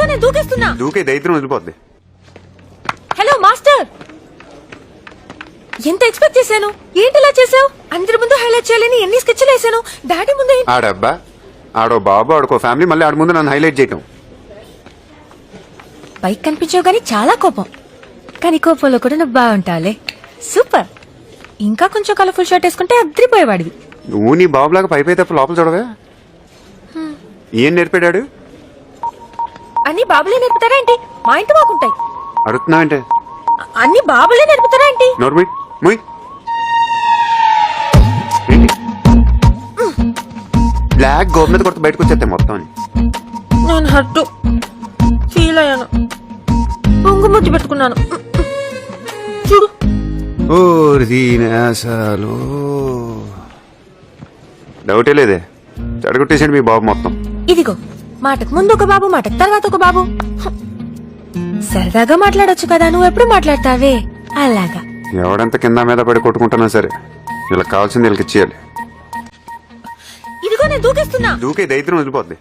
ఇదిగో నేను దూకేస్తున్నా. దూకే దైత్రం వదిలిపోద్ది. హలో మాస్టర్, ఎంత ఎక్స్పెక్ట్ చేశాను, ఏంటిలా చేసావు? అందరి ముందు హైలైట్ చేయాలని ఎన్ని స్కెచ్లు వేసాను, డాడీ ముందు ఆడబ్బా ఆడో బాబు ఆడుకో ఫ్యామిలీ, మళ్ళీ ఆడ ముందు నన్ను హైలైట్ చేయటం. పైకి కనిపించావు కానీ చాలా కోపం, కానీ కోపంలో కూడా నువ్వు బాగుంటావులే. సూపర్. ఇంకా కొంచెం కలర్ఫుల్ షర్ట్ వేసుకుంటే అద్దరిపోయేవాడివి. నువ్వు నీ బాబులాగా పైపై తప్ప లోపల చూడవే. ఏం నేర్పాడాడు? అన్ని బాబులే నేర్పుతారా ఏంటి? మా ఇంటి మాకుంటాయి. అడుగుతున్నావంటే అన్ని బాబులే నేర్పుతారా ఏంటి? నోర్మి ముయ్. బ్లాక్ గోప్ మీద కొడుతూ బయటకు వచ్చేస్తాయి మొత్తం అని. నేను హట్టు ఫీల్ అయ్యాను, పొంగు ముద్దు పెట్టుకున్నాను. చూడు. డౌటే లేదే, చెడగొట్టేసాడు మీ బాబు మొత్తం. ఇదిగో మాటకు ముందు ఒక బాబు, మాటకు తర్వాత ఒక బాబు. సరదాగా మాట్లాడొచ్చు కదా, నువ్వు ఎప్పుడు మాట్లాడతావే అలాగా. ఎవడంత కింద మీద పడి కొట్టుకుంటున్నా సరే వీళ్ళకి కావాల్సింది వీళ్ళకి ఇచ్చేయాలి. ఇదిగో నేను దూకేస్తున్నా. దూకే దైత్రం వదిలిపోద్ది.